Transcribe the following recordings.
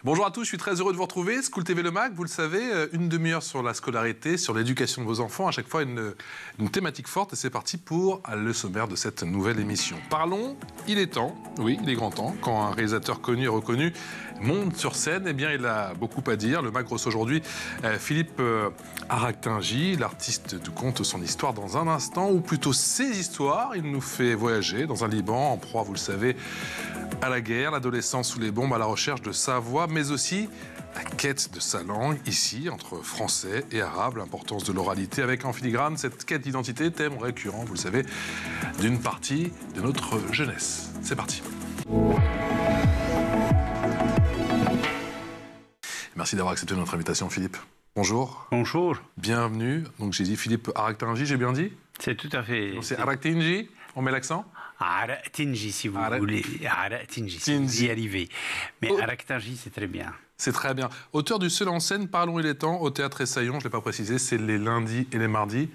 Bonjour à tous, je suis très heureux de vous retrouver. School TV Le Mag, vous le savez, une demi-heure sur la scolarité, sur l'éducation de vos enfants, à chaque fois une thématique forte. Et c'est parti pour le sommaire de cette nouvelle émission. Parlons, il est temps, oui, il est grand temps, quand un réalisateur connu et reconnu monte sur scène, eh bien il a beaucoup à dire. Le Mag reçoit aujourd'hui Philippe Araktingi, l'artiste du conte Son Histoire dans un instant, ou plutôt ses histoires. Il nous fait voyager dans un Liban en proie, vous le savez, à la guerre, l'adolescence sous les bombes, à la recherche de sa voix, mais aussi la quête de sa langue, ici, entre français et arabe, l'importance de l'oralité, avec en filigrane cette quête d'identité, thème récurrent, vous le savez, d'une partie de notre jeunesse. C'est parti. Merci d'avoir accepté notre invitation, Philippe. Bonjour. Bonjour. Bienvenue. Donc j'ai dit Philippe Araktingi, j'ai bien dit? C'est tout à fait. C'est Araktingi, on met l'accent? Araktingi, si vous voulez. Araktingi, si vous y arrivez. Mais Araktingi, c'est très bien. C'est très bien. Auteur du seul en scène, Parlons il est temps, au Théâtre Essaillon, je ne l'ai pas précisé, c'est les lundis et les mardis.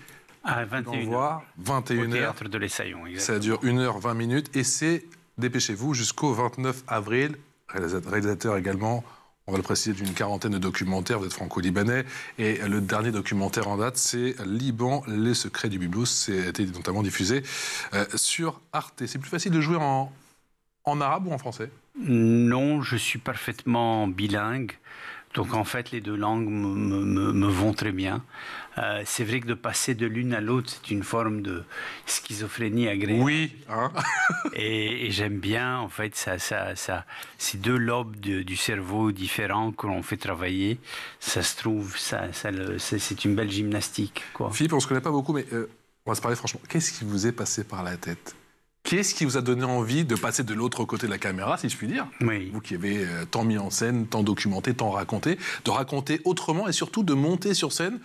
À 21h. 21h. Au Théâtre de l'Essaillon, exactement. Ça dure 1h20 minutes et c'est, dépêchez-vous, jusqu'au 29 avril. Réalisateur également, on va le préciser, d'une quarantaine de documentaires, vous êtes franco-libanais. Et le dernier documentaire en date, c'est Liban, les secrets du Byblos. C'était notamment diffusé sur Arte. C'est plus facile de jouer en arabe ou en français? Non, je suis parfaitement bilingue. Donc en fait, les deux langues me vont très bien. C'est vrai que de passer de l'une à l'autre, c'est une forme de schizophrénie agréable. Oui, hein. Et j'aime bien, en fait, ces deux lobes du cerveau différents que l'on fait travailler. Ça se trouve, c'est une belle gymnastique, quoi. Philippe, on ne se connaît pas beaucoup, mais on va se parler franchement. Qu'est-ce qui vous est passé par la tête? Qu'est-ce qui vous a donné envie de passer de l'autre côté de la caméra, si je puis dire? Oui. Vous qui avez tant mis en scène, tant documenté, tant raconté, de raconter autrement et surtout de monter sur scène.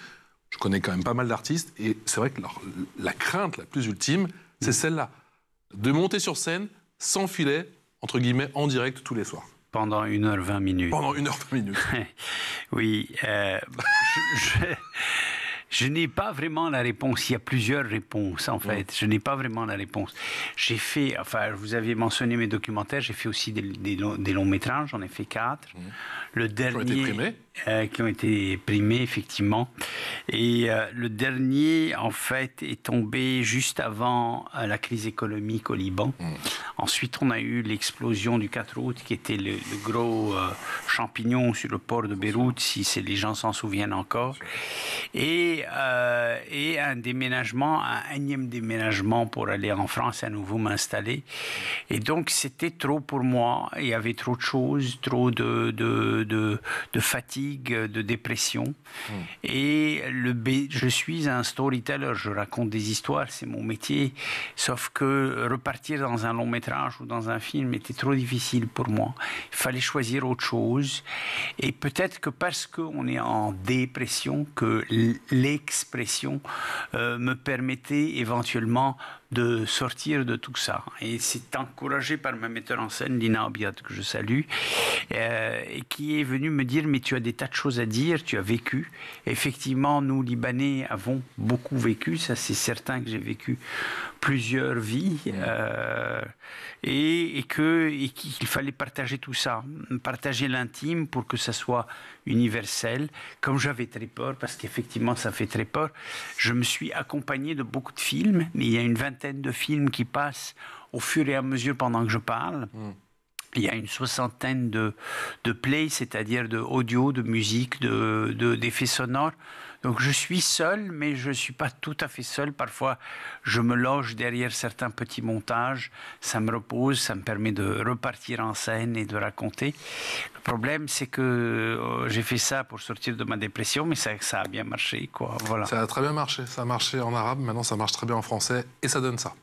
Je connais quand même pas mal d'artistes et c'est vrai que la crainte la plus ultime, c'est celle-là. De monter sur scène sans filet, entre guillemets, en direct tous les soirs. Pendant 1h20 minutes. Pendant 1h20 minutes. Oui. Je n'ai pas vraiment la réponse. Il y a plusieurs réponses, en fait. Je n'ai pas vraiment la réponse. J'ai fait, enfin, vous aviez mentionné mes documentaires, j'ai fait aussi des longs métrages, j'en ai fait 4. Le dernier... Qui ont été primés, effectivement. Et le dernier, en fait, est tombé juste avant la crise économique au Liban. Ensuite, on a eu l'explosion du 4 août, qui était le gros champignon sur le port de Beyrouth, si les gens s'en souviennent encore. Et un déménagement, un énième déménagement pour aller en France à nouveau m'installer. Et donc, c'était trop pour moi. Il y avait trop de choses, trop de fatigue, de dépression. Et je suis un storyteller, je raconte des histoires, c'est mon métier. Sauf que repartir dans un long métrage ou dans un film était trop difficile pour moi. Il fallait choisir autre chose. Et peut-être que parce qu'on est en dépression, que l'expression me permettait éventuellement de sortir de tout ça. Et c'est encouragé par ma metteur en scène, Lina Abiad, que je salue, et qui est venue me dire « Mais tu as des tas de choses à dire, tu as vécu. » Effectivement, nous, Libanais, avons beaucoup vécu. Ça, c'est certain que j'ai vécu plusieurs vies. Et qu'il fallait partager tout ça. Partager l'intime pour que ça soit universel. Comme j'avais très peur, parce qu'effectivement, ça fait très peur, je me suis accompagné de beaucoup de films, mais il y a une vingtaine de films qui passent au fur et à mesure pendant que je parle. Il y a une soixantaine de plays, c'est-à-dire de audio, de musique, d'effets sonores. Donc je suis seul, mais je ne suis pas tout à fait seul. Parfois, je me loge derrière certains petits montages. Ça me repose, ça me permet de repartir en scène et de raconter. Le problème, c'est que j'ai fait ça pour sortir de ma dépression, mais ça a bien marché, quoi. Voilà. Ça a très bien marché. Ça a marché en arabe, maintenant ça marche très bien en français, et ça donne ça.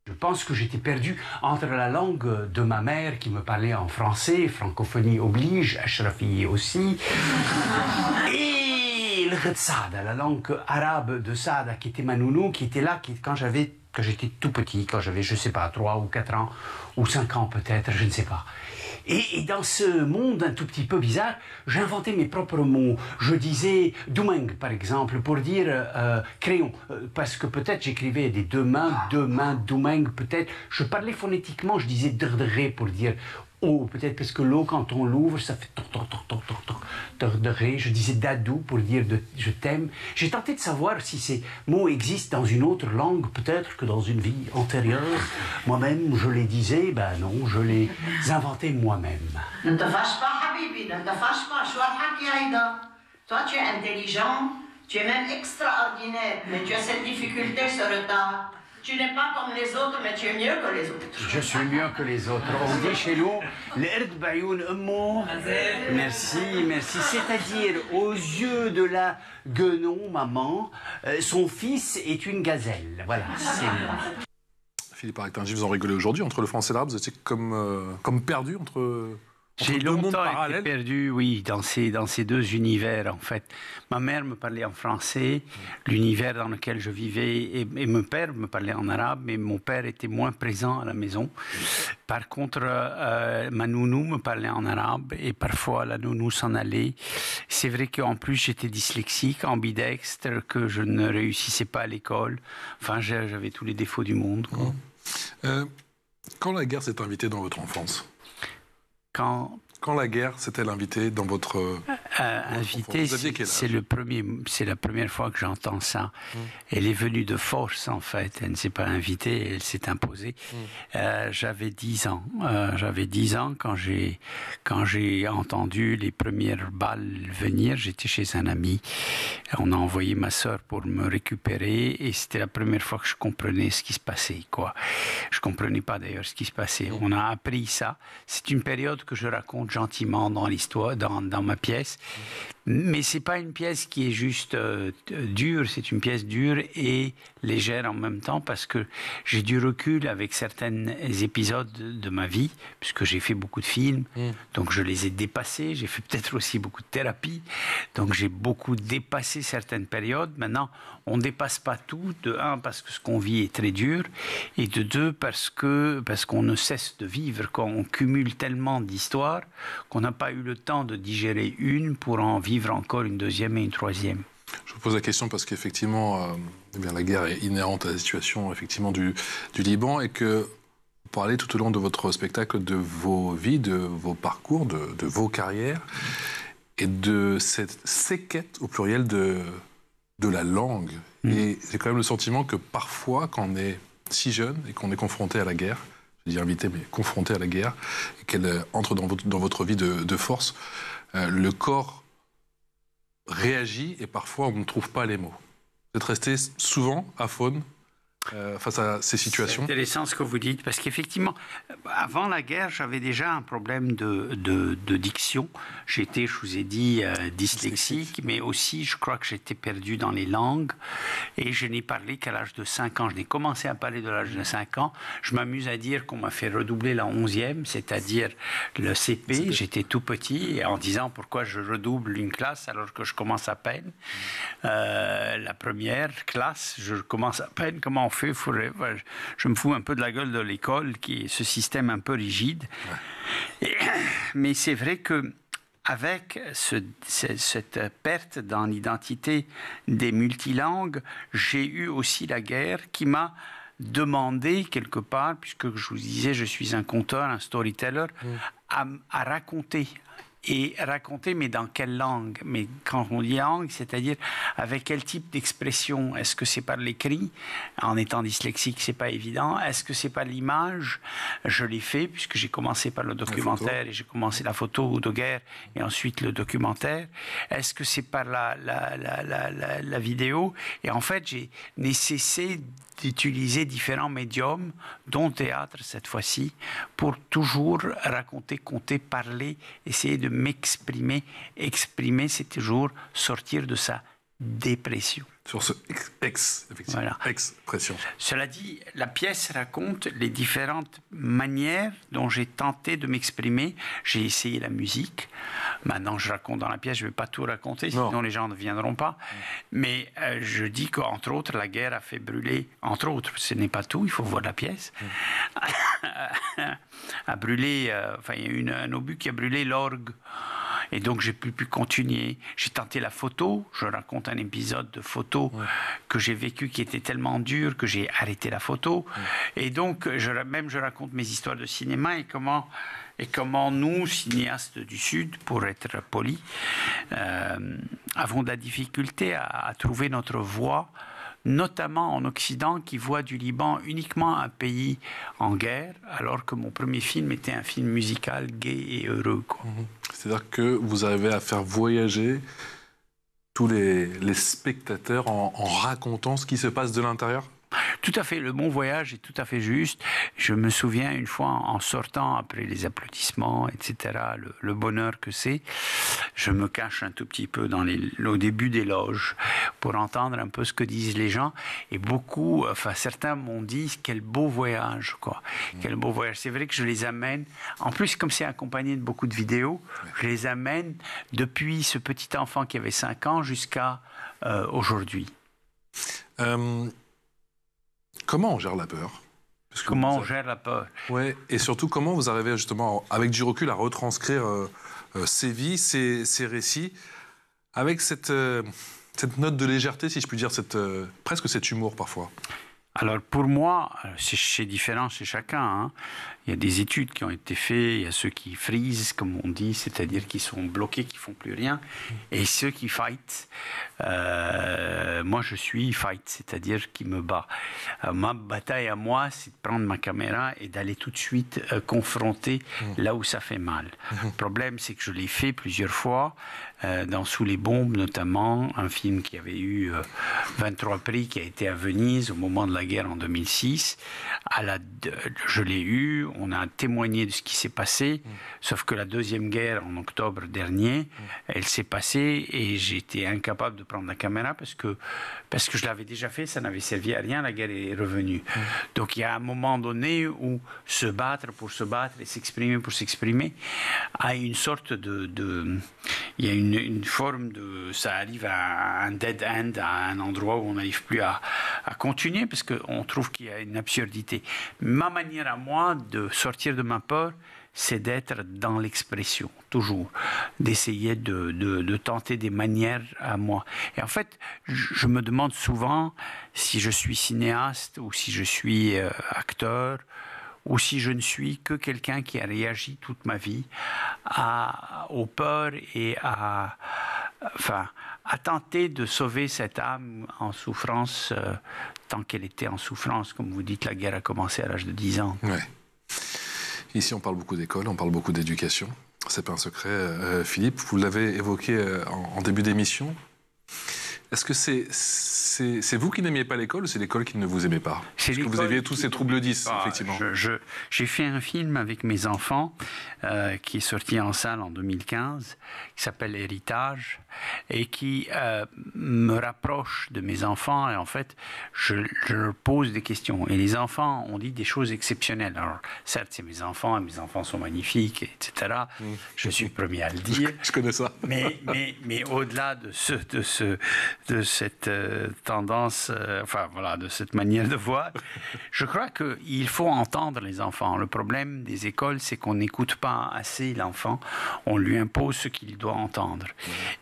Je pense que j'étais perdu entre la langue de ma mère qui me parlait en français, francophonie oblige, Ashrafi aussi, et le Sada, la langue arabe de Sada, qui était ma nounou, qui était là quand j'étais tout petit, quand j'avais, je sais pas, 3 ou 4 ans, ou 5 ans peut-être, je ne sais pas. Et dans ce monde un tout petit peu bizarre, j'inventais mes propres mots. Je disais doumeng, par exemple, pour dire crayon. Parce que peut-être j'écrivais des deux mains, doumeng, peut-être. Je parlais phonétiquement, je disais drdré pour dire eau. Peut-être parce que l'eau, quand on l'ouvre, ça fait je disais dadou pour dire je t'aime. J'ai tenté de savoir si ces mots existent dans une autre langue, peut-être que dans une vie antérieure. Moi-même, je les disais, ben non, je les inventais moi-même. Ne te fâche pas, Habibi, ne te fâche pas. شو هالحكي هيدا? Toi, tu es intelligent, tu es même extraordinaire, mais tu as cette difficulté, ce retard. Tu n'es pas comme les autres, mais tu es mieux que les autres. Je suis mieux que les autres. On dit chez nous, l'erd bayoun ummo. Merci, merci. C'est-à-dire, aux yeux de la guenon, maman, son fils est une gazelle. Voilà, c'est moi. Philippe Arctangi, vous en rigolez aujourd'hui. Entre le français et l'arabe, vous étiez comme perdu entre J'ai deux mondes longtemps été parallèles. perdu, oui, dans ces deux univers, en fait. Ma mère me parlait en français, l'univers dans lequel je vivais, et mon père me parlait en arabe, mais mon père était moins présent à la maison. Par contre, ma nounou me parlait en arabe, et parfois la nounou s'en allait. C'est vrai qu'en plus, j'étais dyslexique, ambidextre, que je ne réussissais pas à l'école. Enfin, j'avais tous les défauts du monde, quoi. Quand la guerre s'est invitée dans votre enfance, Quand la guerre s'est-elle invitée dans votre invité, Vous aviez quel âge c'est la première fois que j'entends ça. Elle est venue de force, en fait. Elle ne s'est pas invitée, elle s'est imposée. J'avais 10 ans. J'avais 10 ans quand j'ai entendu les premières balles venir. J'étais chez un ami. On a envoyé ma sœur pour me récupérer et c'était la première fois que je comprenais ce qui se passait, quoi. Je comprenais pas d'ailleurs ce qui se passait. On a appris ça. C'est une période que je raconte gentiment dans l'histoire, dans ma pièce. Mais c'est pas une pièce qui est juste dure, c'est une pièce dure et légère en même temps parce que j'ai du recul avec certains épisodes de ma vie, puisque j'ai fait beaucoup de films, donc je les ai dépassés. J'ai fait peut-être aussi beaucoup de thérapie, donc j'ai beaucoup dépassé certaines périodes. Maintenant, on dépasse pas tout, de un, parce que ce qu'on vit est très dur, et de deux, parce qu'on ne cesse de vivre, quand on cumule tellement d'histoires qu'on n'a pas eu le temps de digérer une pour en vivre encore une deuxième et une troisième. Je vous pose la question parce qu'effectivement, la guerre est inhérente à la situation effectivement du Liban et que vous parlez tout au long de votre spectacle de vos vies, de vos parcours, de vos carrières et de cette séquette au pluriel de la langue. Et j'ai quand même le sentiment que parfois, quand on est si jeune et qu'on est confronté à la guerre, je dis invité, mais confronté à la guerre, et qu'elle entre dans votre vie de force, le corps réagit et parfois on ne trouve pas les mots. Vous êtes resté souvent aphone face à ces situations. C'est intéressant ce que vous dites, parce qu'effectivement, avant la guerre, j'avais déjà un problème de diction. J'étais, je vous ai dit, dyslexique, mais aussi, je crois que j'étais perdu dans les langues, et je n'ai parlé qu'à l'âge de 5 ans. Je n'ai commencé à parler de l'âge de 5 ans. Je m'amuse à dire qu'on m'a fait redoubler la 11e, c'est-à-dire le CP. J'étais tout petit, et en disant pourquoi je redouble une classe alors que je commence à peine. La première classe, je commence à peine. Comment on fait? Je me fous un peu de la gueule de l'école, qui est ce système un peu rigide. Mais c'est vrai que avec cette perte dans l'identité des multilangues, j'ai eu aussi la guerre qui m'a demandé quelque part, puisque je vous disais, je suis un conteur, un storyteller, à raconter. Et raconter, mais dans quelle langue? Mais quand on dit langue, c'est-à-dire avec quel type d'expression? Est-ce que c'est par l'écrit? En étant dyslexique, c'est pas évident. Est-ce que c'est par l'image? Je l'ai fait, puisque j'ai commencé par le documentaire, et j'ai commencé la photo de guerre, et ensuite le documentaire. Est-ce que c'est par la vidéo? Et en fait, j'ai cessé d'utiliser différents médiums, dont théâtre cette fois-ci, pour toujours raconter, conter, parler, essayer de m'exprimer. Exprimer, c'est toujours sortir de sa dépression. Sur ce effectivement, voilà. Expression. Cela dit, la pièce raconte les différentes manières dont j'ai tenté de m'exprimer. J'ai essayé la musique. Maintenant, je raconte dans la pièce, je ne vais pas tout raconter, sinon les gens ne viendront pas. Mais je dis qu'entre autres, la guerre a fait brûler, entre autres, ce n'est pas tout, il faut voir la pièce, a brûlé, il y a eu un obus qui a brûlé l'orgue. Et donc, j'ai pu continuer. J'ai tenté la photo. Je raconte un épisode de photo que j'ai vécu qui était tellement dur que j'ai arrêté la photo. Et donc, je raconte mes histoires de cinéma et comment nous, cinéastes du Sud, pour être polis, avons de la difficulté à trouver notre voie, notamment en Occident, qui voit du Liban uniquement un pays en guerre, alors que mon premier film était un film musical gai et heureux, quoi. C'est-à-dire que vous arrivez à faire voyager tous les spectateurs en racontant ce qui se passe de l'intérieur? Tout à fait, le bon voyage est tout à fait juste. Je me souviens une fois en sortant après les applaudissements, etc., le bonheur que c'est, je me cache un tout petit peu au début des loges pour entendre un peu ce que disent les gens. Et certains m'ont dit quel beau voyage, quoi. Quel beau voyage. C'est vrai que je les amène, en plus comme c'est accompagné de beaucoup de vidéos, je les amène depuis ce petit enfant qui avait 5 ans jusqu'à aujourd'hui. Comment on gère la peur? Comment on gère la peur? Ouais, et surtout, comment vous arrivez justement, avec du recul, à retranscrire ces vies, ces récits, avec cette note de légèreté, si je puis dire, presque cet humour parfois? Alors pour moi, c'est différent chez chacun, hein. Il y a des études qui ont été faites, il y a ceux qui freeze, comme on dit, c'est-à-dire qui sont bloqués, qui ne font plus rien, et ceux qui fight. Moi, je suis fight, c'est-à-dire qui me bat. Ma bataille à moi, c'est de prendre ma caméra et d'aller tout de suite confronter là où ça fait mal. Le problème, c'est que je l'ai fait plusieurs fois, dans Sous les bombes notamment, un film qui avait eu 23 prix, qui a été à Venise au moment de la guerre en 2006. Je l'ai eu, on a témoigné de ce qui s'est passé, sauf que la deuxième guerre, en octobre dernier, elle s'est passée et j'étais incapable de prendre la caméra parce que je l'avais déjà fait, ça n'avait servi à rien, la guerre est revenue. Donc il y a un moment donné où se battre pour se battre et s'exprimer pour s'exprimer a une sorte il y a une forme de... Ça arrive à un dead end, à un endroit où on n'arrive plus à continuer parce qu'on trouve qu'il y a une absurdité. Ma manière à moi de sortir de ma peur, c'est d'être dans l'expression, toujours, d'essayer de tenter des manières à moi. Et en fait, je me demande souvent si je suis cinéaste ou si je suis acteur ou si je ne suis que quelqu'un qui a réagi toute ma vie aux peurs et à tenter de sauver cette âme en souffrance tant qu'elle était en souffrance. Comme vous dites, la guerre a commencé à l'âge de 10 ans. Ouais. Ici, on parle beaucoup d'école, on parle beaucoup d'éducation. C'est pas un secret. Philippe, vous l'avez évoqué en début d'émission. Est-ce que c'est vous qui n'aimiez pas l'école ou c'est l'école qui ne vous aimait pas? Parce que vous aviez tous ces troubles 10, effectivement. J'ai fait un film avec mes enfants qui est sorti en salle en 2015, qui s'appelle Héritage, et qui me rapproche de mes enfants. Et en fait, je leur pose des questions. Et les enfants ont dit des choses exceptionnelles. Alors, certes, c'est mes enfants, et mes enfants sont magnifiques, etc. Je suis le premier à le dire. Je connais ça. Mais au-delà de cette tendance, de cette manière de voir, je crois qu'il faut entendre les enfants. Le problème des écoles, c'est qu'on n'écoute pas assez l'enfant. On lui impose ce qu'il doit entendre.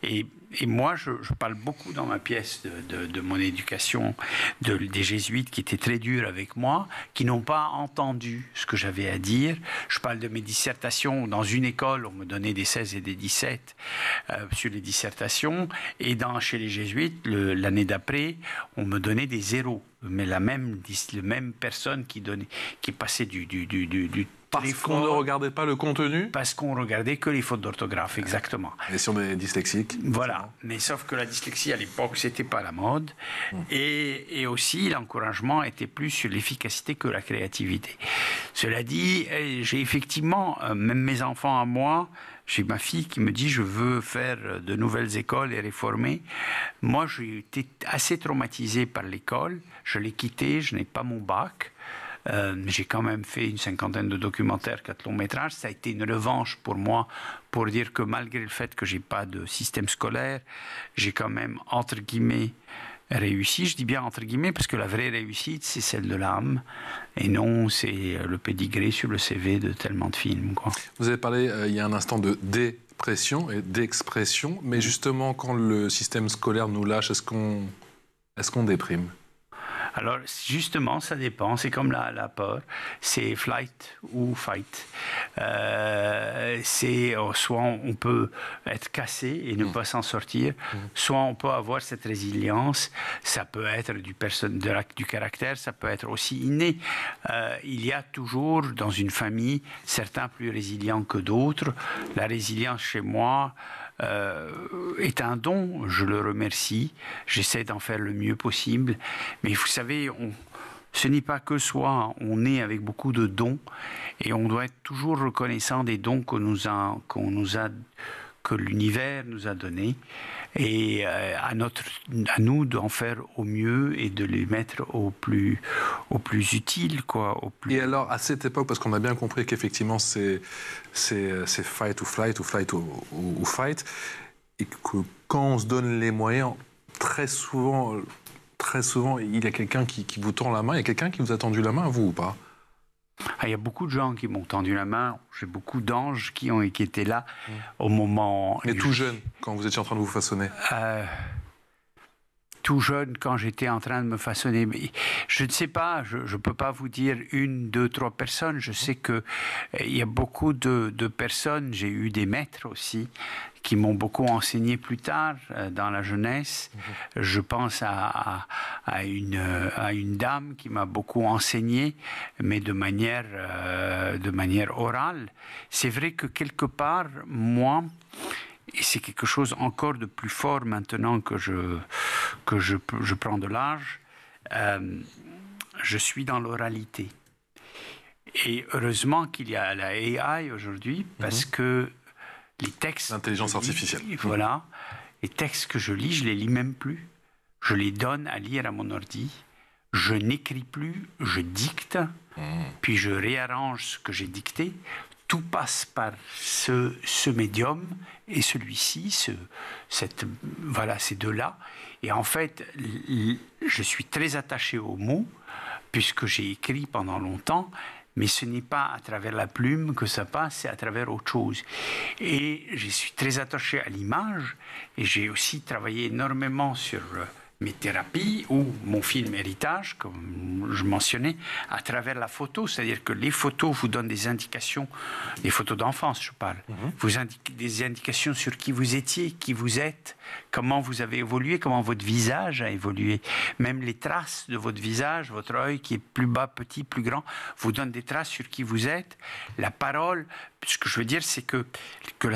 Et moi, je parle beaucoup dans ma pièce de mon éducation, des jésuites qui étaient très durs avec moi, qui n'ont pas entendu ce que j'avais à dire. Je parle de mes dissertations. Dans une école, on me donnait des 16 et des 17 sur les dissertations. Et chez les jésuites, l'année d'après, on me donnait des 0. Mais la même personne qui passait du Parce qu'on ne regardait pas le contenu? Parce qu'on regardait que les fautes d'orthographe, exactement. Et si on est dyslexique? Voilà. Mais sauf que la dyslexie, à l'époque, c'était pas la mode. Et aussi, l'encouragement était plus sur l'efficacité que la créativité. Cela dit, j'ai effectivement, même mes enfants à moi, j'ai ma fille qui me dit « je veux faire de nouvelles écoles et réformer ». Moi, j'ai été assez traumatisé par l'école. Je l'ai quittée, je n'ai pas mon bac. J'ai quand même fait une 50aine de documentaires, 4 longs métrages. Ça a été une revanche pour moi pour dire que malgré le fait que j'ai pas de système scolaire, j'ai quand même, entre guillemets, réussi, je dis bien entre guillemets, parce que la vraie réussite, c'est celle de l'âme, et non, c'est le pédigré sur le CV de tellement de films, quoi. Vous avez parlé il y a un instant de dépression et d'expression, mais justement, quand le système scolaire nous lâche, est-ce qu'on déprime? Alors, justement, ça dépend. C'est comme la peur. C'est flight ou fight. Soit on peut être cassé et ne pas s'en sortir, soit on peut avoir cette résilience. Ça peut être du caractère, ça peut être aussi inné. Il y a toujours, dans une famille, certains plus résilients que d'autres. La résilience chez moi est un don, je le remercie, j'essaie d'en faire le mieux possible, mais vous savez, ce n'est pas que soi, on est avec beaucoup de dons et on doit être toujours reconnaissant des dons que l'univers nous a donnés et à nous d'en faire au mieux et de les mettre au plus utile, quoi. Et alors, à cette époque, parce qu'on a bien compris qu'effectivement c'est fight ou flight ou flight ou fight, et que quand on se donne les moyens, très souvent, il y a quelqu'un qui vous tend la main. Il y a quelqu'un qui vous a tendu la main, vous ou pas? Il y a beaucoup de gens qui m'ont tendu la main. J'ai beaucoup d'anges qui étaient là au moment... Mais tout jeune, quand vous étiez en train de vous façonner? Tout jeune, quand j'étais en train de me façonner. Mais je ne sais pas, je ne peux pas vous dire 1, 2, 3 personnes. Je sais qu'il y a beaucoup de personnes. J'ai eu des maîtres aussi qui m'ont beaucoup enseigné plus tard dans la jeunesse. Je pense à une dame qui m'a beaucoup enseigné, mais de manière orale. C'est vrai que quelque part, moi, et c'est quelque chose encore de plus fort maintenant que je prends de l'âge, je suis dans l'oralité. Et heureusement qu'il y a la AI aujourd'hui, parce que les textes... L'intelligence artificielle. Voilà. Les textes que je lis même plus. Je les donne à lire à mon ordi. Je n'écris plus, je dicte, puis je réarrange ce que j'ai dicté. Tout passe par ce médium et celui-ci, ces deux-là. Et en fait, je suis très attaché aux mots, puisque j'ai écrit pendant longtemps, mais ce n'est pas à travers la plume que ça passe, c'est à travers autre chose. Et je suis très attaché à l'image, et j'ai aussi travaillé énormément sur mes thérapies ou mon film Héritage, comme je mentionnais, à travers la photo. C'est-à-dire que les photos vous donnent des indications, des photos d'enfance, je parle, vous indiquent des indications sur qui vous étiez, qui vous êtes, comment vous avez évolué, comment votre visage a évolué. Même les traces de votre visage, votre œil qui est plus bas, petit, plus grand, vous donne des traces sur qui vous êtes. La parole, ce que je veux dire, c'est que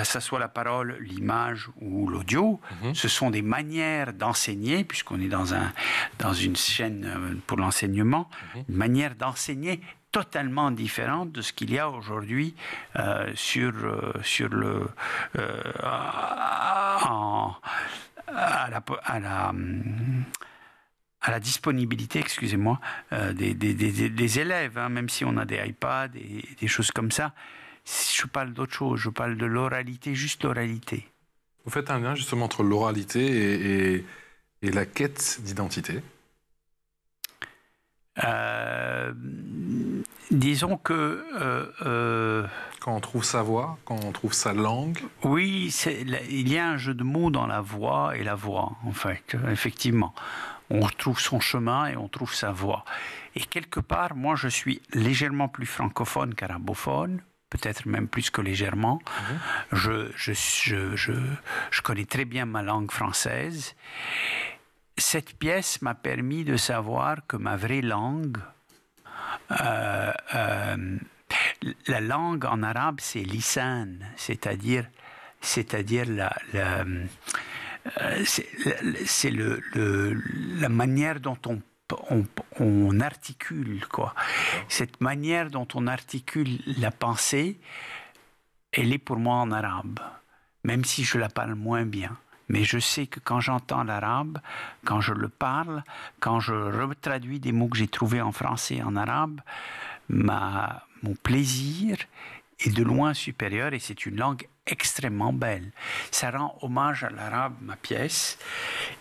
ça soit la parole, l'image ou l'audio, ce sont des manières d'enseigner, puisqu'on est dans une chaîne pour l'enseignement, une manière d'enseigner totalement différente de ce qu'il y a aujourd'hui à la disponibilité, excusez-moi, des élèves, hein, même si on a des iPads et des choses comme ça. Je parle d'autre chose, je parle de l'oralité, juste l'oralité. Vous faites un lien justement entre l'oralité et la quête d'identité? Disons que... Quand on trouve sa voix, quand on trouve sa langue? Oui, il y a un jeu de mots dans la voix et la voix, en fait, effectivement. On trouve son chemin et on trouve sa voix. Et quelque part, moi, je suis légèrement plus francophone qu'arabophone, peut-être même plus que légèrement. Je connais très bien ma langue française. Cette pièce m'a permis de savoir que ma vraie langue, la langue en arabe, c'est lisan, c'est-à-dire c'est la manière dont on articule, quoi. Cette manière dont on articule la pensée, elle est pour moi en arabe, même si je la parle moins bien. Mais je sais que quand j'entends l'arabe, quand je le parle, quand je retraduis des mots que j'ai trouvés en français et en arabe, mon plaisir est de loin supérieur et c'est une langue extrêmement belle. Ça rend hommage à l'arabe, ma pièce.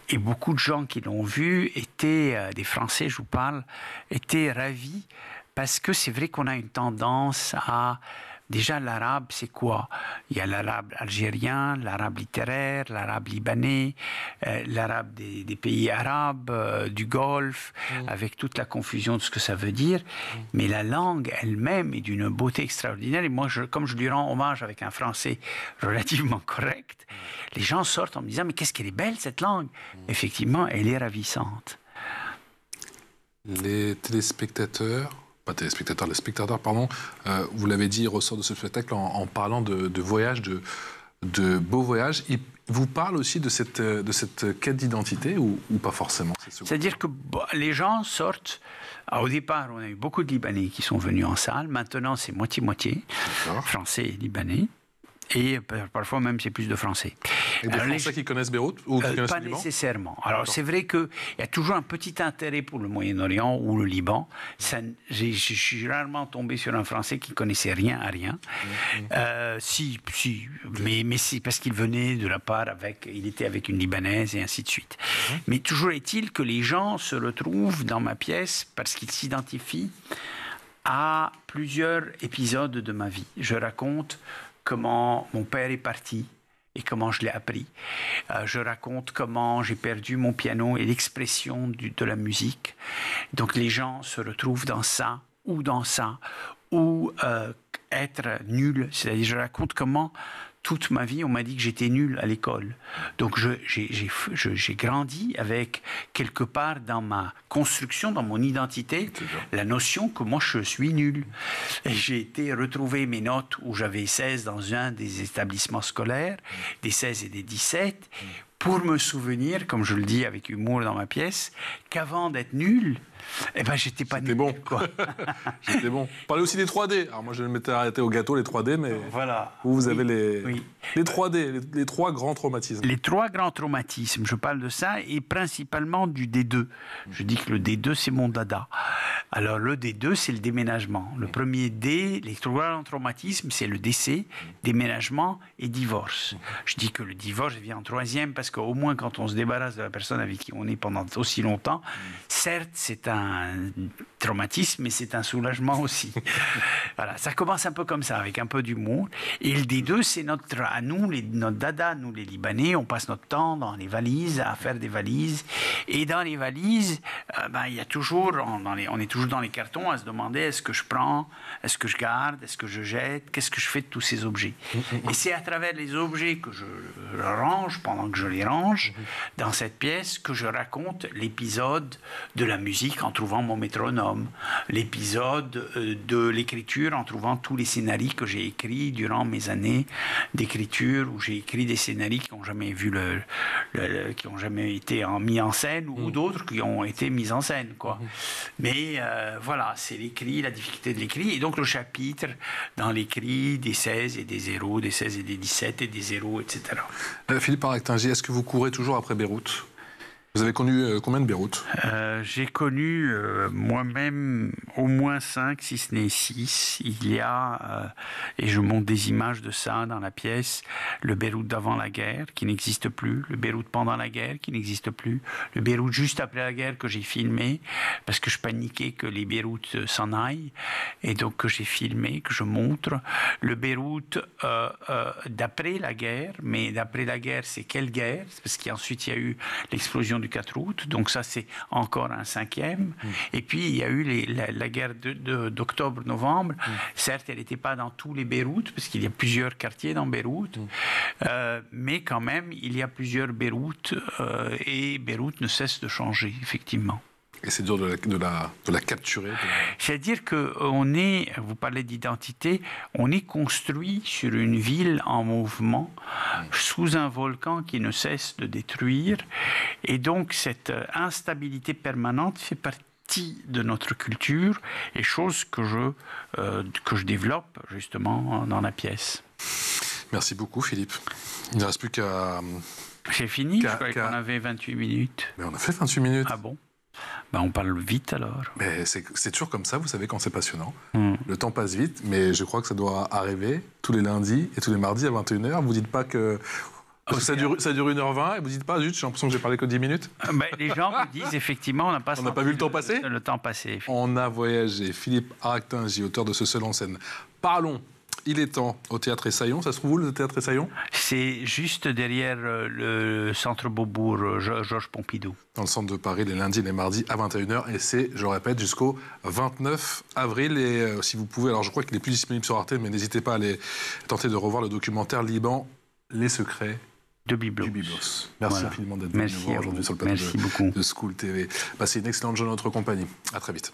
Et beaucoup de gens qui l'ont vue étaient, des Français, je vous parle, étaient ravis parce que c'est vrai qu'on a une tendance à... Déjà, l'arabe, c'est quoi? Il y a l'arabe algérien, l'arabe littéraire, l'arabe libanais, l'arabe des pays arabes, du Golfe, avec toute la confusion de ce que ça veut dire. Mais la langue elle-même est d'une beauté extraordinaire. Et moi, comme je lui rends hommage avec un français relativement correct, les gens sortent en me disant « Mais qu'est-ce qu'elle est belle, cette langue !» Effectivement, elle est ravissante. Les téléspectateurs... les spectateurs, pardon, vous l'avez dit, ressortent de ce spectacle en parlant de voyages, de beaux voyages. Ils vous parlent aussi de cette quête d'identité ou pas forcément? C'est-à-dire que les gens sortent... Au départ, on a eu beaucoup de Libanais qui sont venus en salle. Maintenant, c'est moitié-moitié, français et libanais. Et parfois même, c'est plus de Français. Et des Français qui connaissent Beyrouth ou qui connaissent pas le Liban? Nécessairement. Alors, c'est vrai qu'il y a toujours un petit intérêt pour le Moyen-Orient ou le Liban. Je suis rarement tombé sur un Français qui connaissait rien à rien. Mais c'est parce qu'il venait de la part il était avec une Libanaise et ainsi de suite. Mais toujours est-il que les gens se retrouvent dans ma pièce parce qu'ils s'identifient à plusieurs épisodes de ma vie. Je raconte comment mon père est parti et comment je l'ai appris. Je raconte comment j'ai perdu mon piano et l'expression de la musique. Donc les gens se retrouvent dans ça, ou être nul. C'est-à-dire, je raconte comment toute ma vie, on m'a dit que j'étais nul à l'école. Donc j'ai grandi avec, quelque part dans ma construction, dans mon identité, la notion que moi je suis nul. Et j'ai été retrouver mes notes où j'avais 16 dans un des établissements scolaires, des 16 et des 17, pour me souvenir, comme je le dis avec humour dans ma pièce, qu'avant d'être nul, eh ben, j'étais pas nul. Bon. J'étais bon. Parlez aussi des 3D. Alors moi, je m'étais arrêté au gâteau, les 3D, mais voilà. Vous avez les 3D, les 3 grands traumatismes. Les 3 grands traumatismes, je parle de ça, et principalement du D2. Je dis que le D2, c'est mon dada. Alors, le D2, c'est le déménagement. Le premier D, les 3 grands traumatismes, c'est le décès, déménagement et divorce. Je dis que le divorce vient en 3e parce qu'au moins, quand on se débarrasse de la personne avec qui on est pendant aussi longtemps, certes, c'est un traumatisme, mais c'est un soulagement aussi. Voilà, ça commence un peu comme ça, avec un peu d'humour. Et le D2, c'est notre dada, nous les Libanais, on passe notre temps dans les valises, à faire des valises. Et dans les valises, il y a toujours, on est toujours dans les cartons à se demander, est-ce que je prends, est-ce que je garde, est-ce que je jette, qu'est-ce que je fais de tous ces objets? Et c'est à travers les objets que je range, pendant que je les range, dans cette pièce, que je raconte l'épisode de la musique en trouvant mon métronome, l'épisode de l'écriture en trouvant tous les scénarios que j'ai écrits durant mes années d'écriture, où j'ai écrit des scénarios qui n'ont jamais vu qui n'ont jamais été mis en scène, ou d'autres qui ont été mis en scène, quoi. Mais voilà, c'est l'écrit, la difficulté de l'écrit, et donc le chapitre dans l'écrit des 16 et des 0, des 16 et des 17 et des 0, etc. Philippe Arrectingy, est-ce que vous courez toujours après Beyrouth? Vous avez connu combien de Beyrouth? J'ai connu moi-même au moins 5, si ce n'est 6. Il y a, et je montre des images de ça dans la pièce, le Beyrouth d'avant la guerre, qui n'existe plus, le Beyrouth pendant la guerre, qui n'existe plus, le Beyrouth juste après la guerre que j'ai filmé, parce que je paniquais que les Beyrouth s'en aillent, et donc que j'ai filmé, que je montre, le Beyrouth d'après la guerre, mais d'après la guerre, c'est quelle guerre? Parce qu'ensuite il y a eu l'explosion du 4 août, donc ça c'est encore un 5e. Et puis il y a eu la guerre d'octobre-novembre. Certes, elle n'était pas dans tous les Beyrouth, parce qu'il y a plusieurs quartiers dans Beyrouth, mais quand même, il y a plusieurs Beyrouth, et Beyrouth ne cesse de changer, effectivement. Et c'est dur de la capturer. C'est-à-dire vous parlez d'identité, on est construit sur une ville en mouvement, sous un volcan qui ne cesse de détruire. Et donc, cette instabilité permanente fait partie de notre culture, et chose que je développe, justement, dans la pièce. Merci beaucoup, Philippe. Il ne reste plus qu'à... J'ai fini, je croyais qu'on avait 28 minutes. Mais on a fait 28 minutes. Ah bon? Ben, on parle vite alors. Mais c'est toujours comme ça, vous savez, quand c'est passionnant. Le temps passe vite, mais je crois que ça doit arriver tous les lundis et tous les mardis à 21h. Vous dites pas que... Parce que ça dure 1h20 et vous dites pas, zut, j'ai l'impression que j'ai parlé que 10 minutes. Ben, les gens me disent effectivement, on n'a pas vu le temps passer. Le temps passé. On a voyagé. Philippe Aractingy, auteur de ce seul en scène. Parlons. Il est temps au Théâtre Essaillon. Ça se trouve où, le Théâtre Essaillon? C'est juste derrière le centre Beaubourg, Georges Pompidou. Dans le centre de Paris, les lundis et les mardis à 21h. Et c'est, je le répète, jusqu'au 29 avril. Et si vous pouvez, alors je crois qu'il est plus disponible sur Arte, mais n'hésitez pas à aller tenter de revoir le documentaire Liban, Les secrets de Byblos. Du Byblos. Merci infiniment d'être venu nous voir aujourd'hui sur le plateau de School TV. Passez une excellente journée en notre compagnie. À très vite.